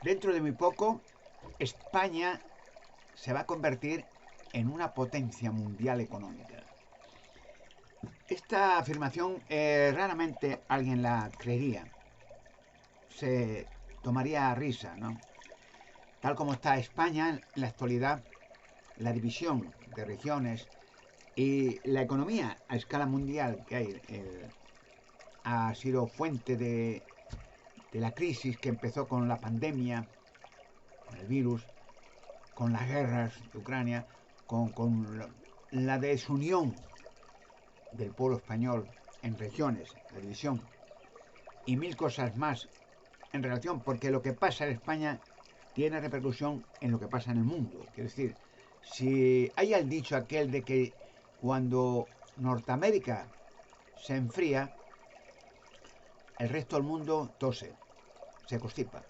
Dentro de muy poco, España se va a convertir en una potencia mundial económica. Esta afirmación raramente alguien la creería. Se tomaría a risa, ¿no? Tal como está España en la actualidad, la división de regiones y la economía a escala mundial que hay ha sido fuente de la crisis que empezó con la pandemia, con el virus, con las guerras de Ucrania, con la desunión del pueblo español en regiones, la división, y mil cosas más en relación, porque lo que pasa en España tiene repercusión en lo que pasa en el mundo. Quiero decir, si hay el dicho aquel de que cuando Norteamérica se enfría, el resto del mundo tose, se constipa.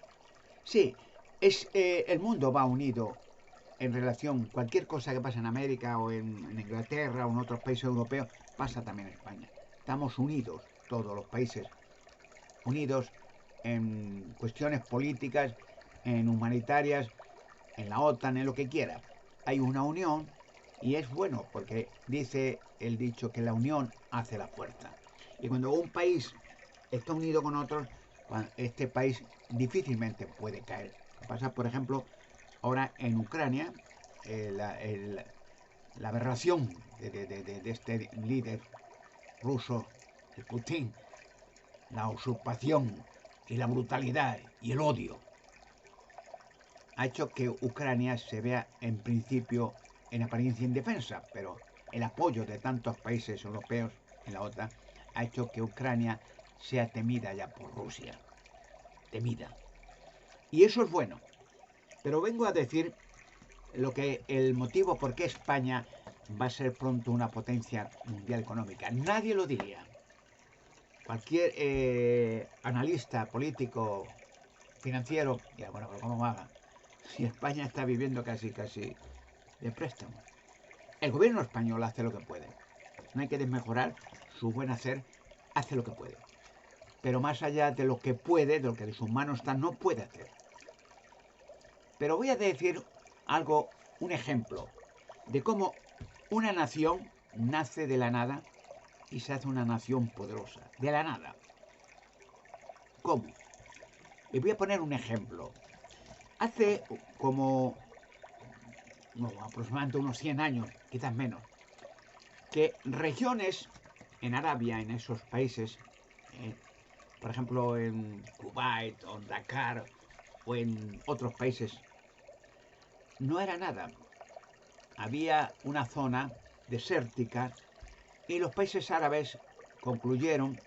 Sí, el mundo va unido en relación, cualquier cosa que pasa en América o en Inglaterra o en otros países europeos, pasa también en España. Estamos unidos, todos los países, unidos en cuestiones políticas, en humanitarias, en la OTAN, en lo que quiera. Hay una unión y es bueno porque dice el dicho que la unión hace la fuerza. Y cuando un país está unido con otros, este país difícilmente puede caer. Pasa, por ejemplo, ahora en Ucrania, la aberración de este líder ruso, el Putin, la usurpación y la brutalidad y el odio, ha hecho que Ucrania se vea en principio en apariencia indefensa, pero el apoyo de tantos países europeos en la OTAN ha hecho que Ucrania sea temida ya por Rusia. Temida. Y eso es bueno. Pero vengo a decir el motivo por qué España va a ser pronto una potencia mundial económica. Nadie lo diría. Cualquier analista político, financiero, dirá, bueno, pero ¿cómo haga? Si España está viviendo casi de préstamo. El gobierno español hace lo que puede. No hay que desmejorar su buen hacer, hace lo que puede. Pero más allá de lo que puede, de lo que de sus manos está, no puede hacer. Pero voy a decir algo, un ejemplo, de cómo una nación nace de la nada y se hace una nación poderosa. De la nada. ¿Cómo? Y voy a poner un ejemplo. Hace como aproximadamente unos 100 años, quizás menos, que regiones en Arabia, en esos países, por ejemplo en Kuwait o Dakar o en otros países, no era nada. Había una zona desértica y los países árabes concluyeron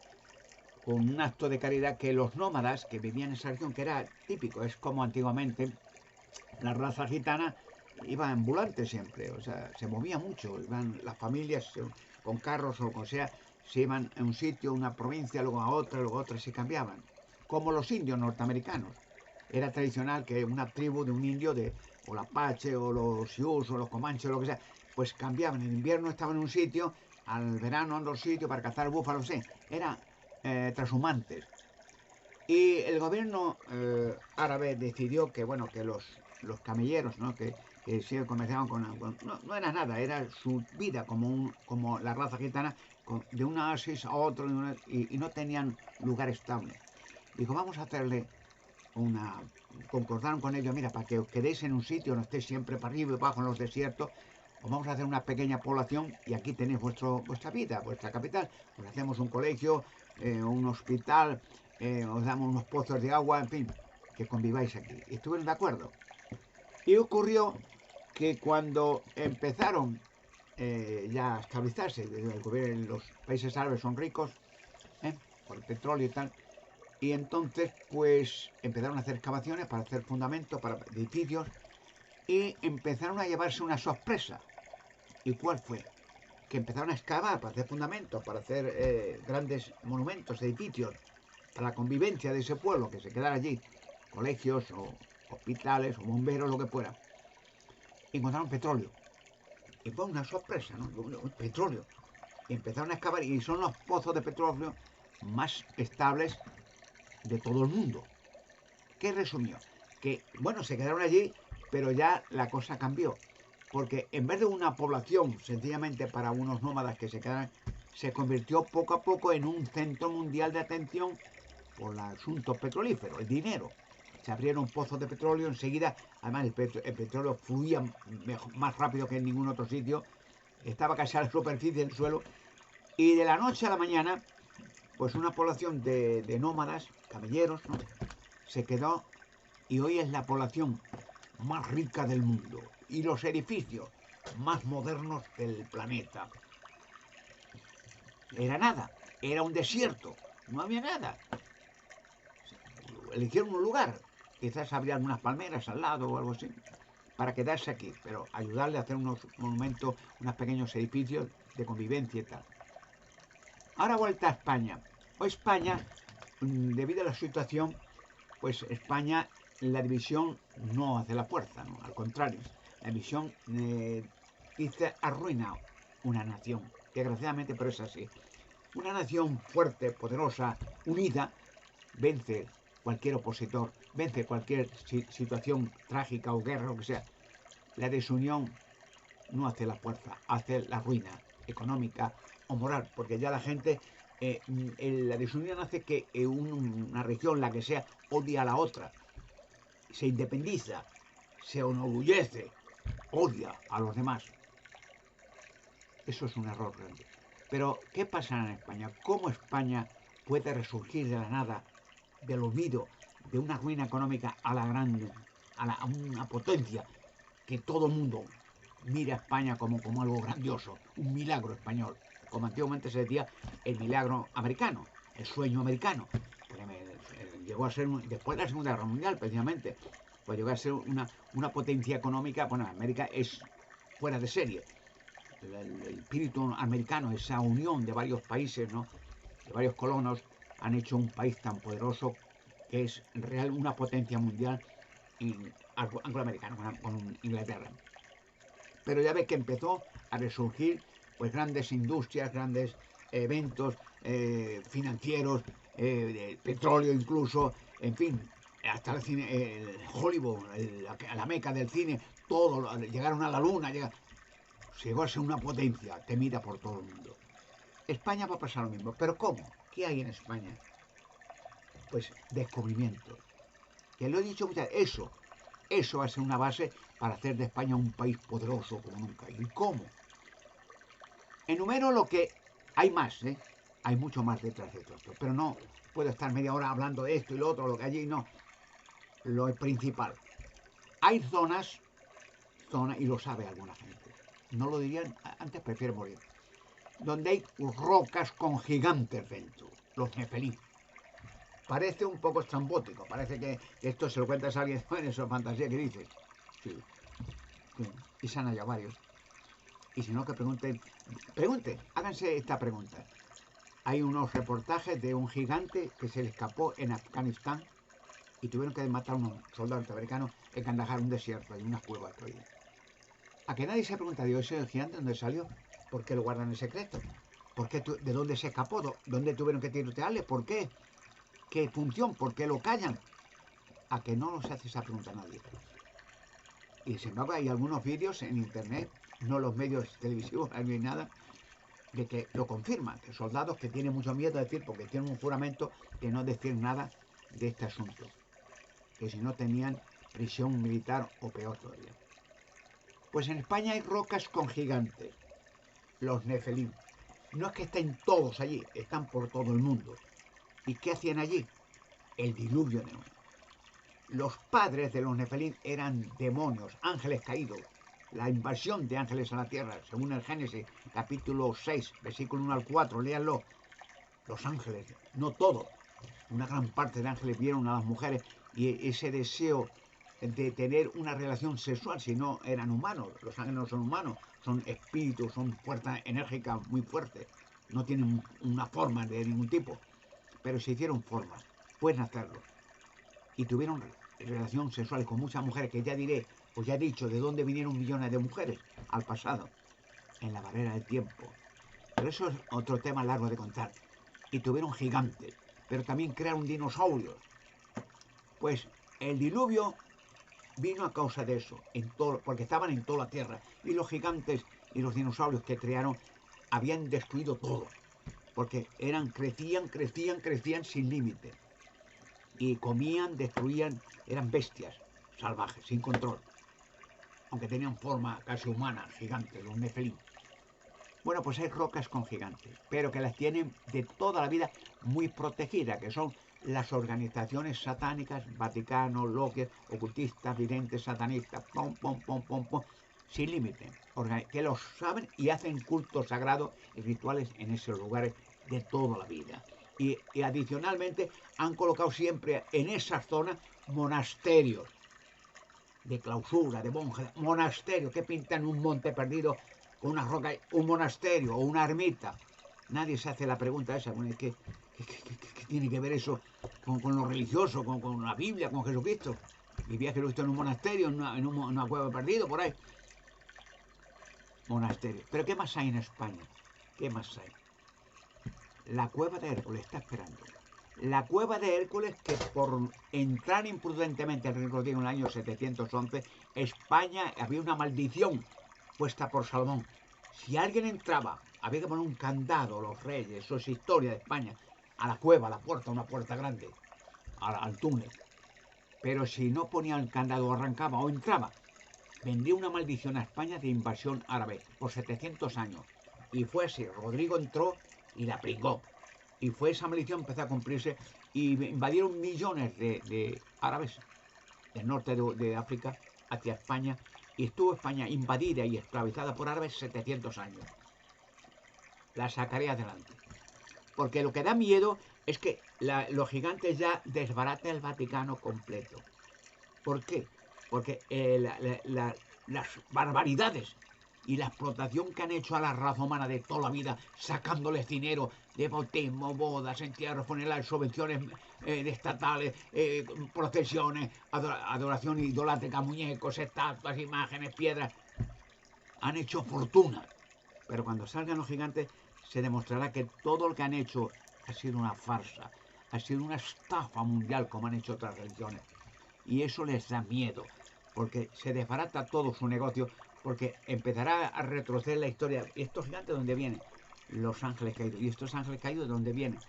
con un acto de caridad que los nómadas que vivían en esa región, que era típico, es como antiguamente la raza gitana iba ambulante siempre, o sea, se movía mucho, iban las familias con carros o con sea, se iban a un sitio, una provincia, luego a otra, se cambiaban, como los indios norteamericanos. Era tradicional que una tribu de un indio, o la Apache, o los Sioux, o los Comanches, o lo que sea, pues cambiaban. En invierno estaban en un sitio, al verano en otro sitio para cazar búfalos, era transhumantes. Y el gobierno árabe decidió que, bueno, que los camelleros, ¿no? que se comerciaban no era nada, era su vida como la raza gitana, de un oasis a otro, y no tenían lugar estable. Dijo, vamos a hacerle concordaron con ellos, mira, para que os quedéis en un sitio, no estéis siempre para arriba y para abajo en los desiertos, os vamos a hacer una pequeña población y aquí tenéis vuestra vida, vuestra capital. Os hacemos un colegio, un hospital, os damos unos pozos de agua, en fin, que conviváis aquí. Y estuvieron de acuerdo. Y ocurrió que cuando empezaron ya a estabilizarse, el gobierno, los países árabes son ricos por el petróleo y tal, y entonces pues empezaron a hacer excavaciones para hacer fundamentos para edificios y empezaron a llevarse una sorpresa. ¿Y cuál fue? Que empezaron a excavar para hacer fundamentos, para hacer grandes monumentos, edificios, para la convivencia de ese pueblo, que se quedara allí, colegios o hospitales o bomberos, lo que fuera. Y encontraron petróleo. Y fue una sorpresa, ¿no? Petróleo. Y empezaron a excavar y son los pozos de petróleo más estables de todo el mundo. ¿Qué resumió? que, bueno, se quedaron allí, pero ya la cosa cambió. Porque en vez de una población sencillamente para unos nómadas que se quedaran, se convirtió poco a poco en un centro mundial de atención por el asunto petrolífero, el dinero. Se abrieron pozos de petróleo enseguida, además el petróleo fluía más rápido que en ningún otro sitio, estaba casi a la superficie del suelo, y de la noche a la mañana, pues una población de nómadas, camelleros, ¿no?, se quedó, y hoy es la población más rica del mundo y los edificios más modernos del planeta. Era nada, era un desierto, no había nada. Eligieron un lugar, quizás habría unas palmeras al lado o algo así, para quedarse aquí, pero ayudarle a hacer unos monumentos, unos pequeños edificios de convivencia y tal. Ahora vuelta a España. Hoy España, debido a la situación, pues España, la división no hace la fuerza, ¿no? Al contrario, la división dice arruina una nación, desgraciadamente, pero es así. Una nación fuerte, poderosa, unida, vence cualquier opositor, vence cualquier situación trágica o guerra o lo que sea. La desunión no hace la fuerza, hace la ruina económica o moral, porque ya la gente, la desunión hace que una región, la que sea, odia a la otra, se independiza, se enorgullece, odia a los demás. Eso es un error grande. Pero, ¿qué pasa en España? ¿Cómo España puede resurgir de la nada, del olvido, de una ruina económica a la grande, a una potencia que todo el mundo mira a España como algo grandioso, un milagro español, como antiguamente se decía el milagro americano, el sueño americano, porque llegó a ser, después de la Segunda Guerra Mundial precisamente, pues llegó a ser una potencia económica. Bueno, América es fuera de serie, el espíritu americano, esa unión de varios países, ¿no?, de varios colonos, han hecho un país tan poderoso que es real una potencia mundial angloamericana con Inglaterra. Pero ya ve que empezó a resurgir pues grandes industrias, grandes eventos financieros, de petróleo incluso, en fin, hasta el cine, el Hollywood, la meca del cine, todo, llegaron a la luna, llegó a ser una potencia temida por todo el mundo. España va a pasar lo mismo, pero ¿cómo? ¿Qué hay en España? Pues descubrimiento. Que lo he dicho muchas veces, eso va a ser una base para hacer de España un país poderoso como nunca. ¿Y cómo? Enumero lo que hay más, ¿eh? Hay mucho más detrás de todo esto, pero no puedo estar media hora hablando de esto y lo otro, lo que allí no. Lo principal. Hay zonas, y lo sabe alguna gente, no lo dirían, antes prefiero morir, donde hay rocas con gigantes dentro, los Nefelí. Parece un poco estrambótico, parece que esto se lo cuentas a alguien en esa fantasía que dices. Sí, sí, y se han hallado varios. Y si no, que pregunten, háganse esta pregunta. Hay unos reportajes de un gigante que se le escapó en Afganistán y tuvieron que matar a unos soldados americanos en Kandahar, un desierto, en unas cuevas todavía. A que nadie se pregunta, digo, ese gigante dónde salió, ¿por qué lo guardan en secreto? ¿De dónde se escapó? ¿Dónde tuvieron que tirotearle? ¿Por qué? ¿Qué función? ¿Por qué lo callan? A que no se hace esa pregunta a nadie. Y sin embargo hay algunos vídeos en internet, no los medios televisivos, no hay nada, de que lo confirman, que soldados que tienen mucho miedo de decir, porque tienen un juramento de no decir nada de este asunto, que si no tenían prisión militar o peor todavía. Pues en España hay rocas con gigantes, los Nefelim. No es que estén todos allí, están por todo el mundo. ¿Y qué hacían allí? El diluvio de Noé. Los padres de los Nefelim eran demonios, ángeles caídos. La invasión de ángeles a la tierra, según el Génesis, capítulo 6, versículo 1 al 4, léanlo. Los ángeles, no todos, una gran parte de ángeles vieron a las mujeres y ese deseo de tener una relación sexual, si no eran humanos. Los ángeles no son humanos, son espíritus, son fuerzas enérgicas muy fuertes, no tienen una forma de ningún tipo, pero se hicieron forma, pueden hacerlo. Y tuvieron relación sexual con muchas mujeres, que ya diré, pues ya he dicho de dónde vinieron millones de mujeres al pasado, en la barrera del tiempo. Pero eso es otro tema largo de contar. Y tuvieron gigantes, pero también crearon dinosaurios. Pues el diluvio vino a causa de eso, porque estaban en toda la tierra. Y los gigantes y los dinosaurios que crearon habían destruido todo. Porque crecían sin límite. Y comían, destruían, eran bestias salvajes, sin control. Aunque tenían forma casi humana, gigantes, los nefelín. Bueno, pues hay rocas con gigantes, pero que las tienen de toda la vida muy protegidas, que son las organizaciones satánicas, Vaticano, Loques, ocultistas, videntes, satanistas, sin límite, que los saben y hacen cultos sagrados y rituales en esos lugares de toda la vida. Y adicionalmente han colocado siempre en esas zonas monasterios de clausura, de monjes, monasterios que pintan un monte perdido con una roca, un monasterio o una ermita. Nadie se hace la pregunta esa, ¿qué tiene que ver eso con lo religioso, con la Biblia, con Jesucristo? Vivía Jesucristo en un monasterio, en una cueva perdido, por ahí. Monasterio. ¿Pero qué más hay en España? ¿Qué más hay? La cueva de Hércules está esperando. La cueva de Hércules, que por entrar imprudentemente en Río Rodrigo en el año 711, España había una maldición puesta por Salomón. Si alguien entraba, había que poner un candado, los reyes, eso es historia de España, a la cueva, a la puerta, una puerta grande, al túnel. Pero si no ponía el candado, arrancaba o entraba, vendría una maldición a España de invasión árabe por 700 años. Y fue así, Rodrigo entró y la pringó. Y fue esa maldición, empezó a cumplirse y invadieron millones de árabes del norte de África hacia España, y estuvo España invadida y esclavizada por árabes 700 años. La sacaré adelante. Porque lo que da miedo es que los gigantes ya desbaraten el Vaticano completo. ¿Por qué? Porque las barbaridades y la explotación que han hecho a la raza humana de toda la vida, sacándoles dinero de bautismo, bodas, entierros funerales, subvenciones estatales, procesiones, adoración idolátrica, muñecos, estatuas, imágenes, piedras, han hecho fortuna. Pero cuando salgan los gigantes se demostrará que todo lo que han hecho ha sido una farsa, ha sido una estafa mundial como han hecho otras religiones. Y eso les da miedo, porque se desbarata todo su negocio, porque empezará a retroceder la historia. ¿Y estos gigantes de dónde vienen? Los ángeles caídos. ¿Y estos ángeles caídos de dónde vienen?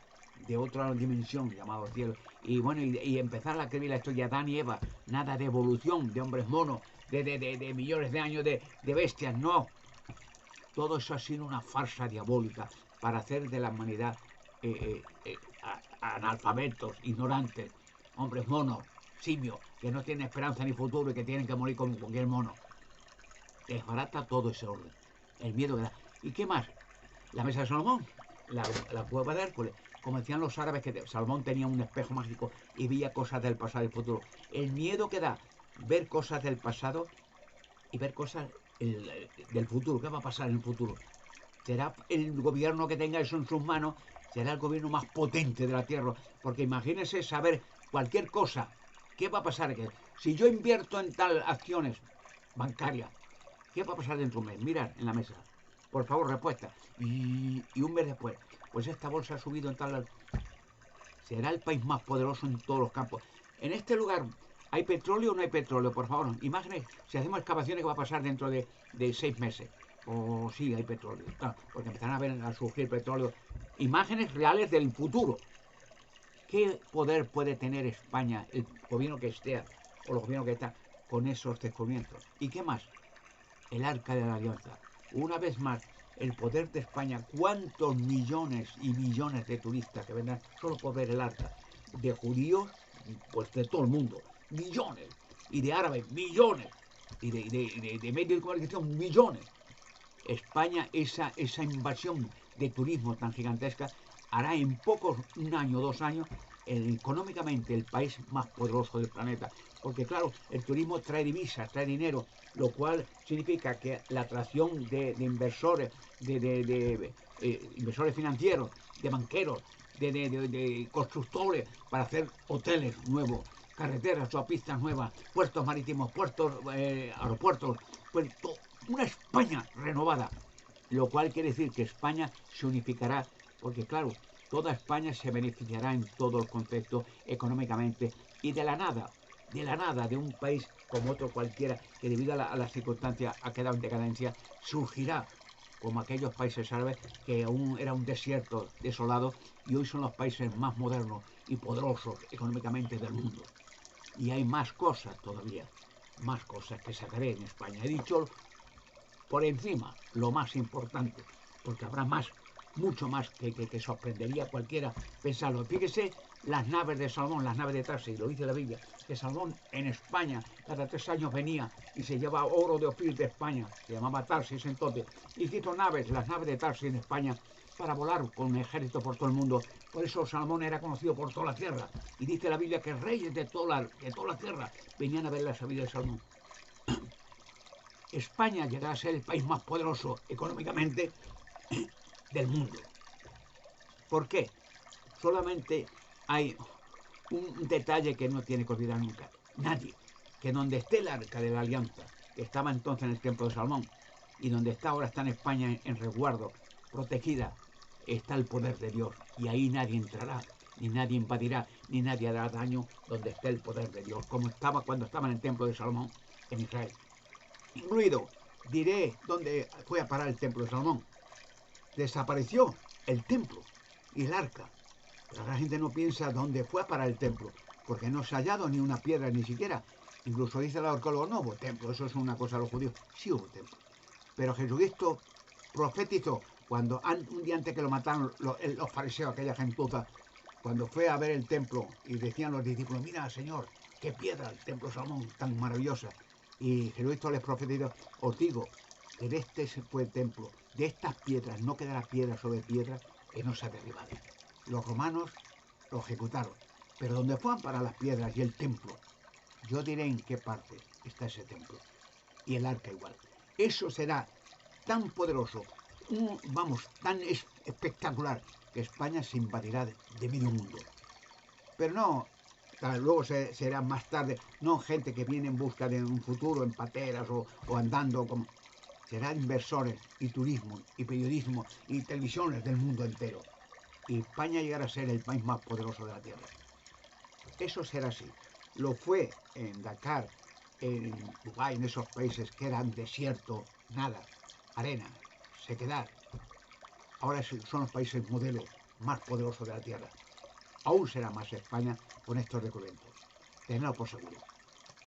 De otra dimensión, llamado cielo. Y bueno, y empezar a escribir la historia de Adán y Eva, nada de evolución, de hombres monos, de millones de años de bestias, no. Todo eso ha sido una farsa diabólica para hacer de la humanidad analfabetos, ignorantes, hombres monos, simios, que no tienen esperanza ni futuro y que tienen que morir como cualquier mono. Desbarata todo ese orden, el miedo que da. ¿Y qué más? La mesa de Salomón, la cueva de Hércules. Como decían los árabes, que Salomón tenía un espejo mágico y veía cosas del pasado y del futuro. El miedo que da ver cosas del pasado y ver cosas del futuro. ¿Qué va a pasar en el futuro? ¿Será el gobierno que tenga eso en sus manos? ¿Será el gobierno más potente de la Tierra? Porque imagínense saber cualquier cosa. ¿Qué va a pasar? Si yo invierto en tal acciones bancarias, ¿qué va a pasar dentro de un mes? Mirad en la mesa. Por favor, respuesta. Y un mes después, pues esta bolsa ha subido en tal... Será el país más poderoso en todos los campos. En este lugar, ¿hay petróleo o no hay petróleo? Por favor, imágenes. Si hacemos excavaciones, ¿qué va a pasar dentro de 6 meses? O sí, hay petróleo. Claro, porque empezarán a surgir petróleo. Imágenes reales del futuro. ¿Qué poder puede tener España, el gobierno que esté, o los gobiernos que están, con esos descubrimientos? ¿Y qué más? El Arca de la Alianza. Una vez más, el poder de España. ¿Cuántos millones y millones de turistas que vendrán solo por ver el Arca? De judíos, pues de todo el mundo, millones. Y de árabes, millones. Y de medios de comunicación, millones. España, esa invasión de turismo tan gigantesca, hará en pocos, un año, 2 años, económicamente el país más poderoso del planeta. Porque claro, el turismo trae divisas, trae dinero, lo cual significa que la atracción de inversores, inversores financieros, de banqueros, de constructores para hacer hoteles nuevos, carreteras, autopistas nuevas, puertos marítimos, puertos, aeropuertos, pues una España renovada, lo cual quiere decir que España se unificará, porque claro, toda España se beneficiará en todo el concepto económicamente, y de la nada de la nada, de un país como otro cualquiera, que debido a las circunstancias ha quedado en decadencia, surgirá como aquellos países árabes que aún era un desierto desolado y hoy son los países más modernos y poderosos económicamente del mundo. Y hay más cosas todavía, más cosas que sacaré en España. He dicho por encima lo más importante, porque habrá más, mucho más que sorprendería a cualquiera pensarlo. Fíjese las naves de Salomón, las naves de Tarsis, lo dice la Biblia, que Salomón en España cada 3 años venía y se llevaba oro de Ofir de España, se llamaba Tarsis entonces, y hizo naves, las naves de Tarsis en España, para volar con un ejército por todo el mundo. Por eso Salomón era conocido por toda la tierra. Y dice la Biblia que reyes de toda la tierra venían a ver la sabiduría de Salomón. España llegará a ser el país más poderoso económicamente del mundo. ¿Por qué? Solamente hay un detalle que no tiene que olvidar nunca nadie, que donde esté el arca de la alianza, que estaba entonces en el templo de Salomón, y donde está ahora está en España en resguardo, protegida, está el poder de Dios, y ahí nadie entrará, ni nadie invadirá, ni nadie hará daño donde esté el poder de Dios, como estaba cuando estaba en el templo de Salomón en Israel. Incluido, diré dónde fue a parar el templo de Salomón. Desapareció el templo y el arca. Pero la gente no piensa dónde fue a parar el templo, porque no se ha hallado ni una piedra ni siquiera. Incluso dice el arqueólogo, no hubo templo, eso es una cosa de los judíos. Sí hubo templo. Pero Jesucristo profetizó cuando un día antes que lo mataron los fariseos, aquella gentuza, cuando fue a ver el templo y decían los discípulos, mira Señor, qué piedra el templo de Salomón tan maravillosa. Y Jesucristo les profetizó, os digo, que de este fue el templo, de estas piedras no quedará piedra sobre piedra que no sea derribada. Los romanos lo ejecutaron, pero donde fueron para las piedras y el templo, yo diré en qué parte está ese templo. Y el arca igual. Eso será tan poderoso, vamos, tan espectacular, que España se invadirá de medio mundo. Pero no, luego será más tarde, no gente que viene en busca de un futuro en pateras o andando como... Serán inversores y turismo y periodismo y televisiones del mundo entero. Y España llegará a ser el país más poderoso de la Tierra. Eso será así. Lo fue en Dakar, en Dubái, en esos países que eran desierto, nada, arena, sequedad. Ahora son los países modelo más poderosos de la Tierra. Aún será más España con estos descubrimientos. Tenedlo por seguro.